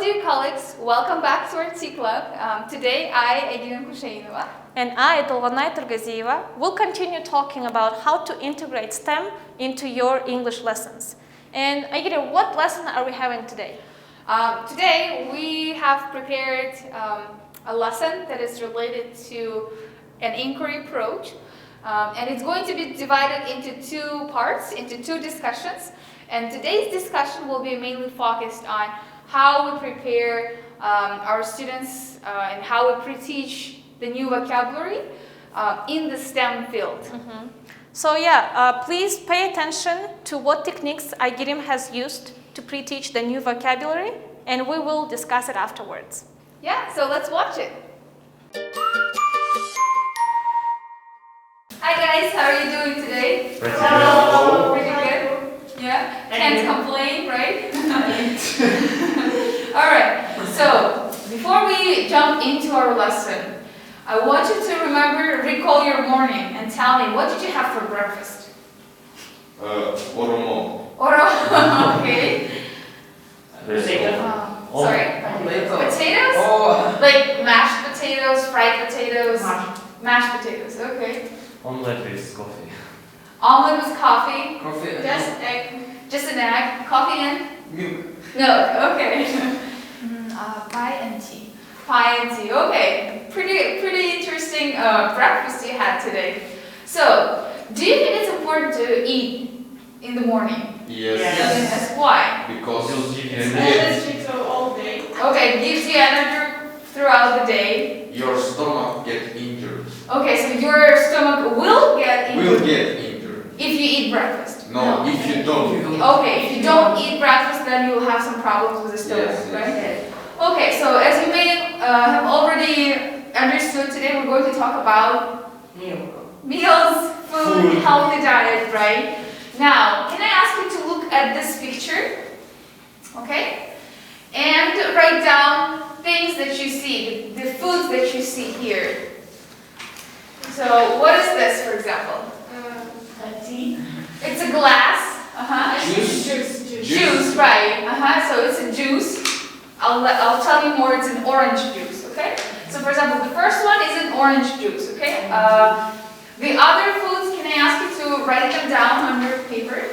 dear colleagues, welcome back to our Tea Club. Today I, Egina Kushainova, and I, Tolvanay Turgazieva, will continue talking about how to integrate STEM into your English lessons. And Egina, what lesson are we having today? Today we have prepared a lesson that is related to an inquiry approach. And it's going to be divided into two parts, into two discussions. And today's discussion will be mainly focused on how we prepare our students and how we pre-teach the new vocabulary in the STEM field. Mm-hmm. So please pay attention to what techniques IGIRIM has used to pre-teach the new vocabulary, and we will discuss it afterwards. Yeah, so let's watch it. Hi guys, how are you doing today? Pretty Hello. Pretty good? Yeah? Can't complain, right? Alright, so before we jump into our lesson, I want you to recall your morning and tell me, what did you have for breakfast? Oromo. Okay. Sorry? Potatoes? Oh. Like mashed potatoes, fried potatoes? Mashed potatoes, okay. Omelette with coffee. Omelet with coffee? Coffee. Just egg. Just an egg. Coffee and? Milk. Milk, okay. Pie and tea. Pie and tea, okay. Pretty interesting breakfast you had today. So, do you think it's important to eat in the morning? Yes. Yes. Why? Because All day. Okay, it gives you energy throughout the day. your stomach gets injured. Okay, so your stomach will get injured. If you eat breakfast. No, if you don't. Okay, if you don't eat breakfast, then you will have some problems with the stomach, Yes, right? yes. Okay, so as you may have already understood, today we're going to talk about meals, food, healthy diet, right? Now, can I ask you to look at this picture, okay? And write down things that you see, the foods that you see here. So, what is this, for example? Tea. It's a glass. Juice, right? So it's a juice. I'll tell you more. It's an orange juice. Okay. So for example, the first one is an orange juice. Okay. The other foods, can I ask you to write them down on your paper?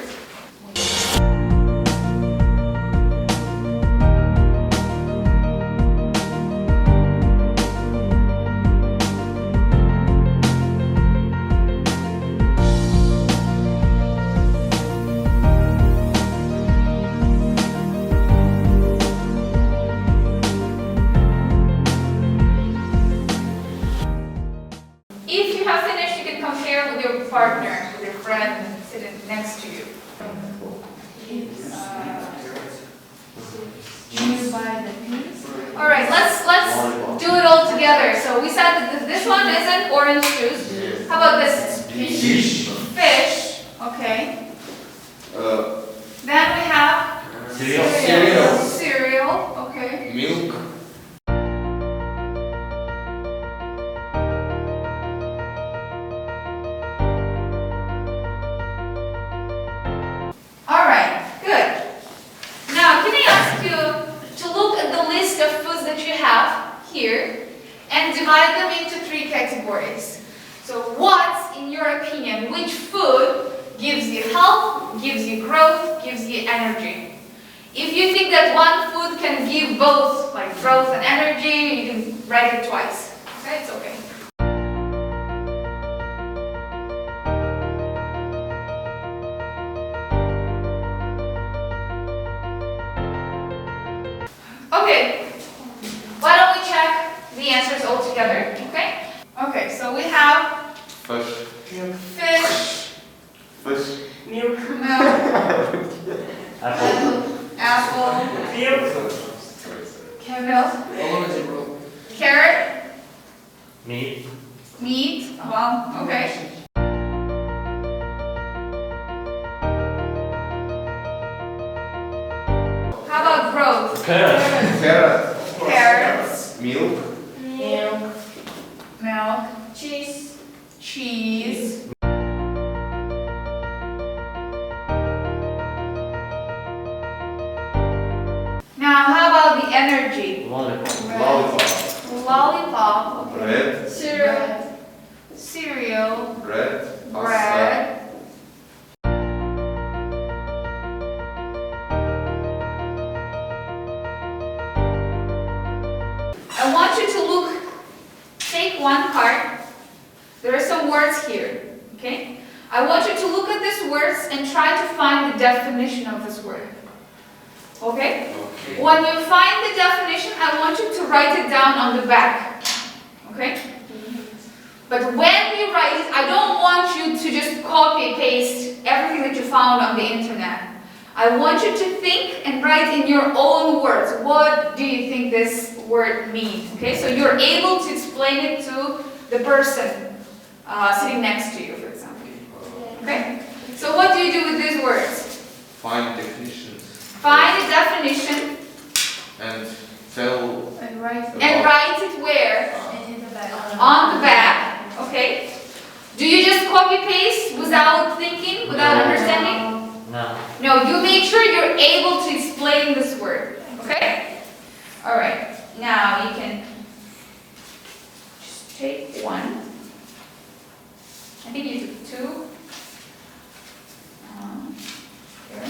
If you have finished, you can compare with your partner, with your friend sitting next to you. All right, let's do it all together. So we said that this one is an orange juice. How about this? Fish. Fish. Okay. Then we have Cereal. Cereal. Okay. Milk. All right. Good. Now, can I ask you to look at the list of foods that you have here and divide them into three categories. So what, in your opinion, which food gives you health, gives you growth, gives you energy? If you think that one food can give both, like growth and energy, you can write it twice. Okay, it's okay. Okay, why don't we check the answers all together, okay? Okay, so we have Fish. fish, Milk. milk, apple, carrot, Meat. meat, well, okay. How about growth? Carrot. Carrots, Milk. Milk. milk, Cheese. cheese. Now, how about the energy. Lollipop. Lollipop. Lollipop. Okay. Bread. Cereal. Cereal. Bread. Bread. I want you to look, take one card. There are some words here, okay? I want you to look at these words and try to find the definition of this word. Okay? Okay. When you find the definition, I want you to write it down on the back. Okay? But when you write it, I don't want you to just copy paste everything that you found on the internet. I want you to think and write in your own words. What do you think this word means? Okay? So you're able to explain it to the person sitting next to you, for example. Okay? So what do you do with these words? Find definitions. Find a definition And tell. and write it where? On the back. Okay? Do you just copy paste without thinking, without No. understanding? No. No, you make sure you're able to explain this word. Okay? Alright. Now you can just take one. I think you took two. Here.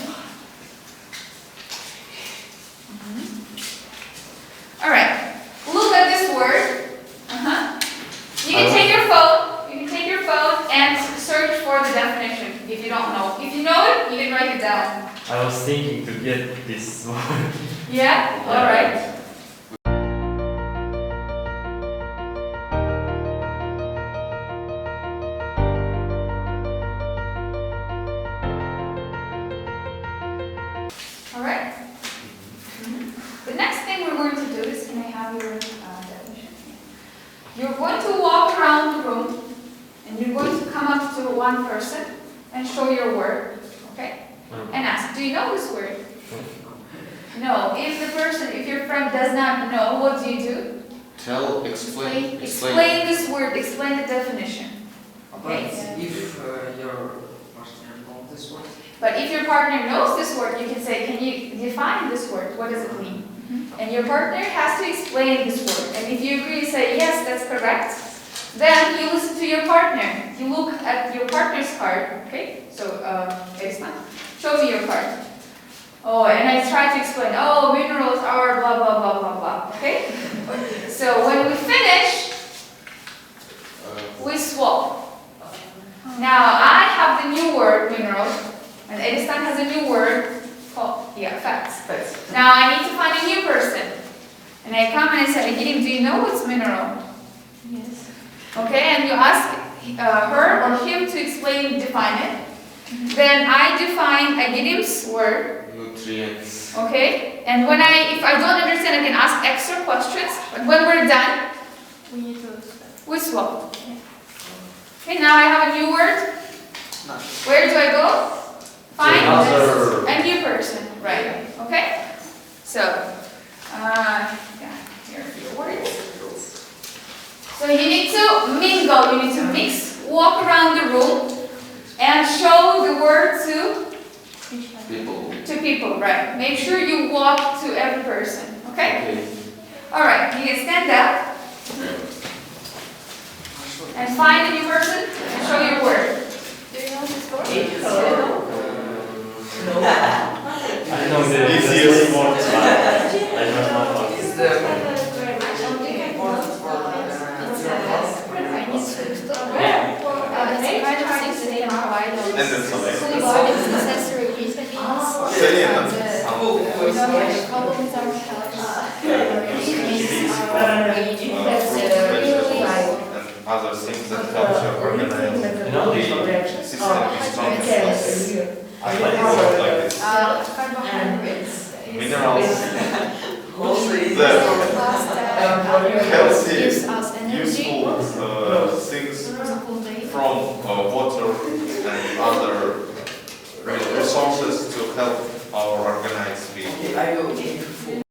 Alright. Look at this word. You can take your phone. You can take your phone and search for the definition if you don't know. If you know it, you can write it down. I was thinking to get this one. Yeah? Alright. Alright. The next thing we're going to do is, can I have your definition? You're going to walk around the room and you're going to come up to one person and show your word, okay? And ask, do you know this word? No. If your friend does not know, what do you do? Tell. Explain. Explain this word, explain the definition. But Okay? if your partner knows this word, But if your partner knows this word, you can say, can you define this word? What does it mean? And your partner has to explain this word. And if you agree, say, yes, that's correct. Then you listen to your partner. You look at your partner's card, okay? So, Edison, show me your card. Oh, and I try to explain, oh, minerals are blah, blah, blah, blah, blah, okay? So when we finish, we swap. Now, I have the new word, mineral, and Edison has a new word called, facts. Now, I need to find a new person. And I come and I say, Egidim, do you know what's mineral? Yes. Okay, and you ask her or him to define it. Then I define Egidim's word. Nutrients. Okay, and if I don't understand, I can ask extra questions. But when we're done, we swap. Okay, now I have a new word. Where do I go? Find Another. a new person. Right. Okay. So, here are your words. So you need to mingle. You need to mix. Walk around the room and show the word People. to people. Right. Make sure you walk to every person. Okay. Okay. All right. You can stand up and find a new person and show your word. Do you know this word? I know the Easiest. three words, but I don't know what. is the important for your And then some and other things that help you organize You know this one? the system is strong. I like this. Minerals. Mostly The healthy, gives us energy. useful things from water and other resources to help our organized being. Okay, I will give you food.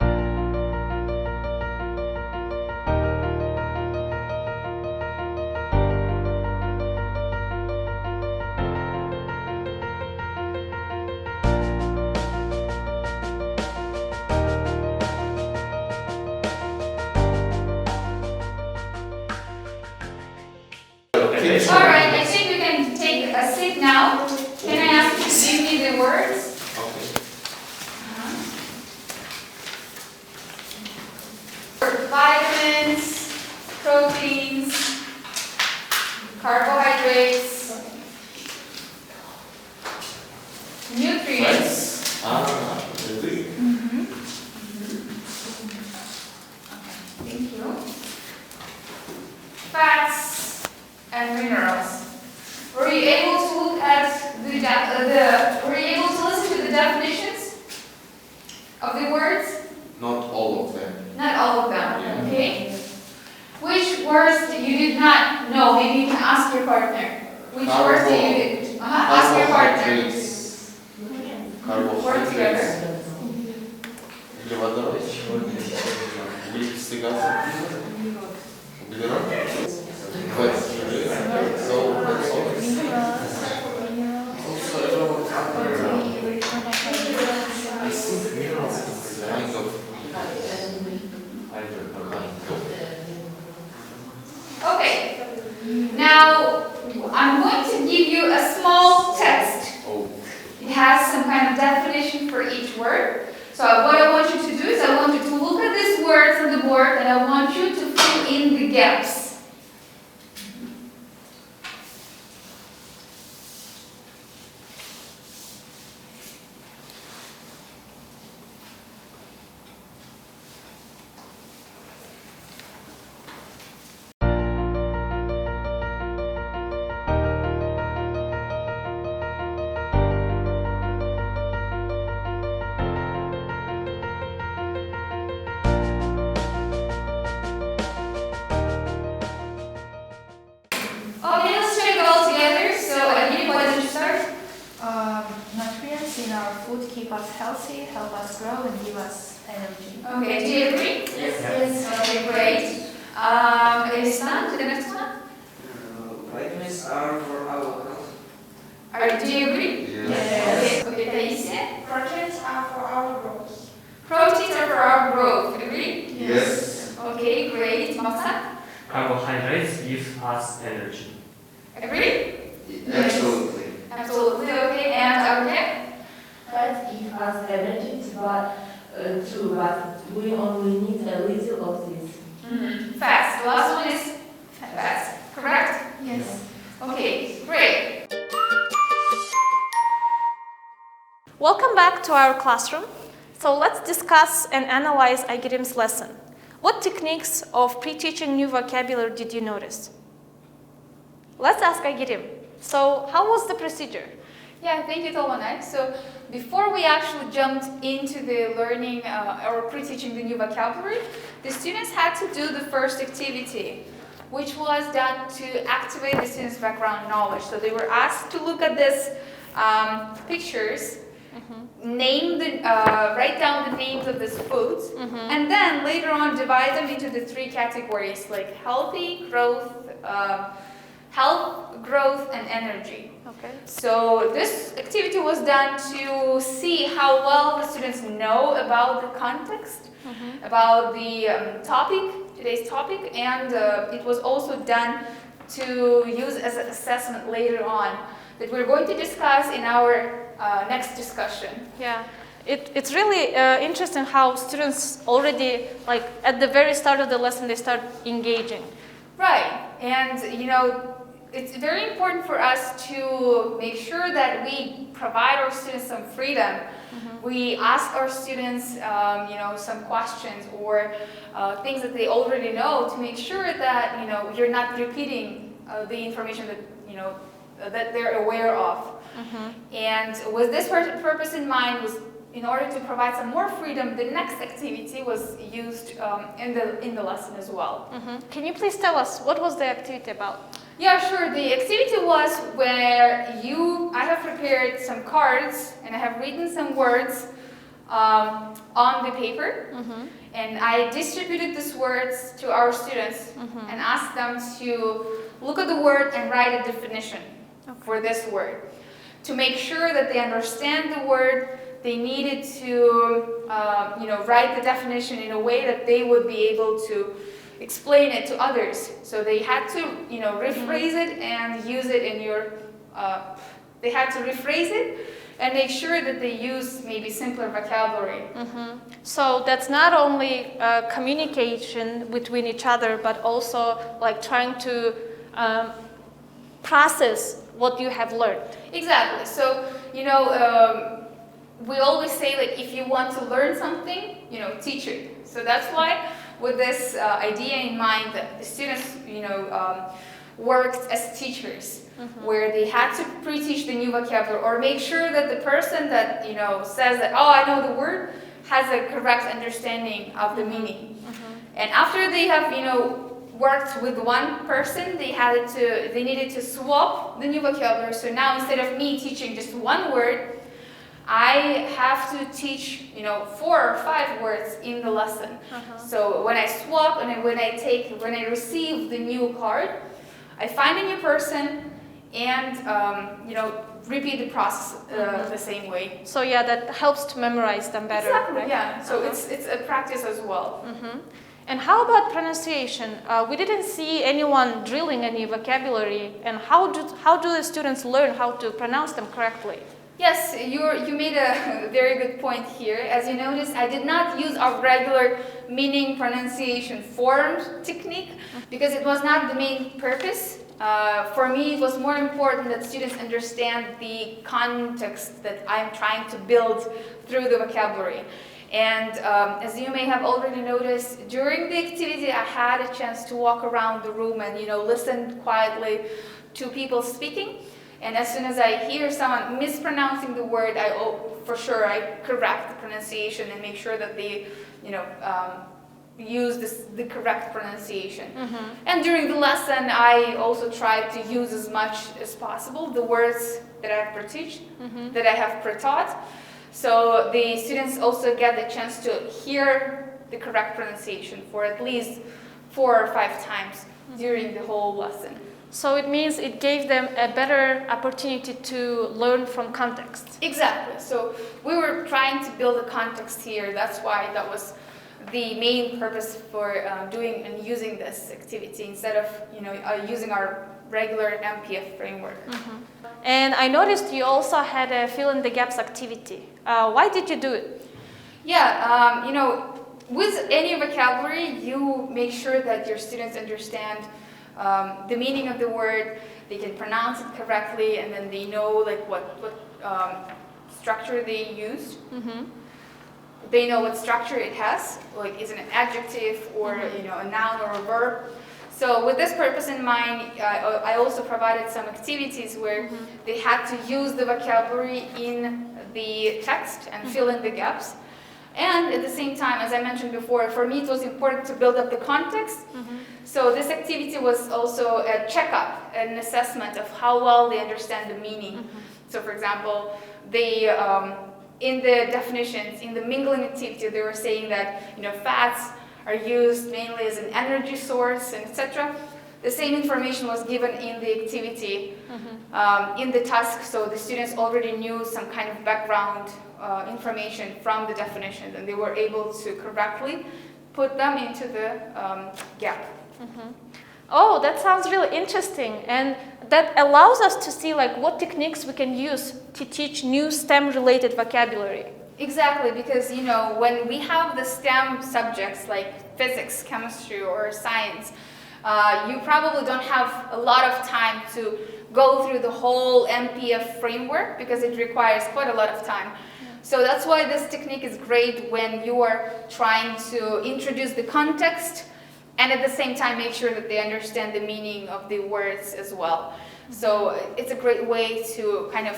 carbohydrates, nutrients. Really? Thank you. Fats and minerals. Were you able to look at were you able to listen to the definitions of the words? Not all of them. Not all of them, Yeah. okay? Which words you did not know? Maybe you can ask your partner. Which words did you did? Ask your partner. Work together. Углеводород. Углекислый газ. Углерод. Fat. So that's all. Also, everyone I think minerals is kind of Okay. Now, I'm going to give you a small text. oh. It has some kind of definition for each word. So what I want you to do is I want you to look at these words on the board and I want you to fill in the gaps. Okay, let's check it all together. So, Agini, why don't you start? Nutrients in our food keep us healthy, help us grow, and give us energy. Okay, do you agree? Yes. Okay, great. Islam, to the next one. vitamins are for our health. Do you agree? Yes. Okay, Taisia. Proteins are for our growth. Proteins are for our growth. Agree? Yes. Okay, great. Masa? Carbohydrates give us energy. Agree? Absolutely. Absolutely. Okay, and okay. Fats give us energy, but we only need a little of this. Fast. The last one is fast. Correct? Yes. Okay, great. Welcome back to our classroom. So let's discuss and analyze Aygirim's lesson. What techniques of pre-teaching new vocabulary did you notice? Let's ask Aygirim. So how was the procedure? Yeah, thank you, Tolonay. So before we actually jumped into the learning or pre-teaching the new vocabulary, the students had to do the first activity, which was done to activate the students' background knowledge. So they were asked to look at these pictures, write down the names of these foods, and then later on divide them into the three categories like healthy, growth, and energy. Okay. So this activity was done to see how well the students know about the context, about the today's topic, and it was also done to use as an assessment later on that we're going to discuss in our next discussion. Yeah. It's really interesting how students already, like at the very start of the lesson, they start engaging. Right, and it's very important for us to make sure that we provide our students some freedom. We ask our students, some questions or things that they already know to make sure that you're not repeating the information that that they're aware of. And with this purpose in mind, was in order to provide some more freedom, the next activity was used in the lesson as well. Can you please tell us what was the activity about? Yeah, sure. The activity was where I have prepared some cards and I have written some words on the paper, and I distributed these words to our students and asked them to look at the word and write a definition for this word. To make sure that they understand the word, they needed to write the definition in a way that they would be able to explain it to others. So they had to rephrase it and use it in your they had to rephrase it and make sure that they use maybe simpler vocabulary. So that's not only communication between each other, but also like trying to process what you have learned. Exactly. So, we always say, like, if you want to learn something, teach it. So that's why, with this idea in mind, that the students, worked as teachers, where they had to pre-teach the new vocabulary, or make sure that the person that, says that, oh, I know the word, has a correct understanding of the meaning. And after they have, worked with one person, they needed to swap the new vocabulary. So now, instead of me teaching just one word, I have to teach, 4 or 5 words in the lesson. So when I swap and when I receive the new card, I find a new person and, repeat the process the same way. So yeah, that helps to memorize them better. Exactly, right? yeah. So it's a practice as well. And how about pronunciation? We didn't see anyone drilling any vocabulary. And how do the students learn how to pronounce them correctly? Yes, you made a very good point here. As you noticed, I did not use our regular meaning pronunciation formed technique because it was not the main purpose. For me, it was more important that students understand the context that I'm trying to build through the vocabulary. And as you may have already noticed, during the activity, I had a chance to walk around the room and listen quietly to people speaking. And as soon as I hear someone mispronouncing the word, for sure I correct the pronunciation and make sure that they, use the correct pronunciation. And during the lesson, I also try to use as much as possible the words that I've pre-taught, that I have pre-taught. So the students also get the chance to hear the correct pronunciation for at least 4 or 5 times during the whole lesson. So it means it gave them a better opportunity to learn from context. Exactly. So we were trying to build a context here. That's why that was the main purpose for doing and using this activity instead of using our regular MPF framework. And I noticed you also had a fill in the gaps activity. Why did you do it? Yeah, with any vocabulary, you make sure that your students understand the meaning of the word, they can pronounce it correctly, and then they know like what structure they used. They know what structure it has, like is it an adjective or a noun or a verb. So with this purpose in mind, I also provided some activities where they had to use the vocabulary in the text and fill in the gaps. And at the same time, as I mentioned before, for me it was important to build up the context. So this activity was also a checkup, an assessment of how well they understand the meaning. So for example, they, in the definitions, in the mingling activity, they were saying that fats are used mainly as an energy source, and etc. The same information was given in the activity, in the task, so the students already knew some kind of background information from the definitions, and they were able to correctly put them into the gap. Oh, that sounds really interesting, and that allows us to see like what techniques we can use to teach new STEM-related vocabulary. Exactly, because when we have the STEM subjects like physics, chemistry, or science, you probably don't have a lot of time to go through the whole MPF framework because it requires quite a lot of time. So that's why this technique is great when you are trying to introduce the context and at the same time make sure that they understand the meaning of the words as well. So it's a great way to kind of,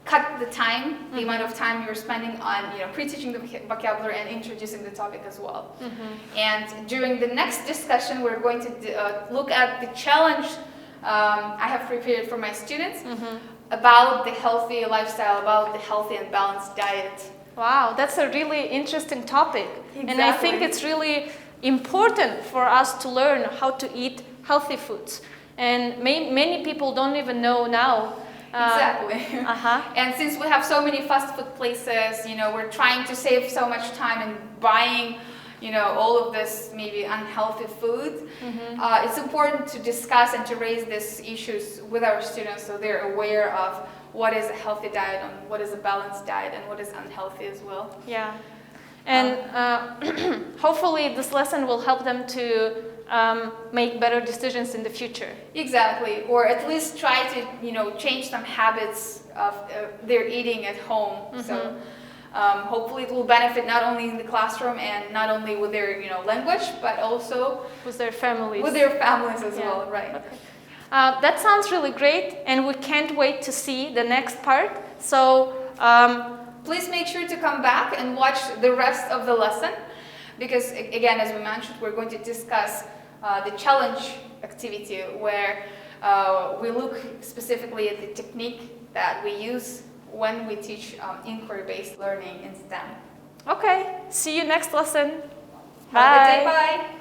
cut the time, the amount of time you're spending on, pre-teaching the vocabulary and introducing the topic as well. And during the next discussion, we're going to look at the challenge I have prepared for my students about the healthy lifestyle, about the healthy and balanced diet. Wow, that's a really interesting topic. And I think it's really important for us to learn how to eat healthy foods. And many people don't even know now. Exactly. And since we have so many fast food places, we're trying to save so much time in buying, all of this maybe unhealthy food. It's important to discuss and to raise these issues with our students so they're aware of what is a healthy diet and what is a balanced diet and what is unhealthy as well. Yeah. And hopefully this lesson will help them to make better decisions in the future. Exactly, or at least try to, change some habits of their eating at home. So hopefully it will benefit not only in the classroom and not only with their, language, but also With their families. with their families as Yeah. well, right? Okay. That sounds really great, and we can't wait to see the next part. So, Please make sure to come back and watch the rest of the lesson, because again, as we mentioned, we're going to discuss the challenge activity where we look specifically at the technique that we use when we teach inquiry-based learning in STEM. okay, see you next lesson. Have a good day, Bye. bye!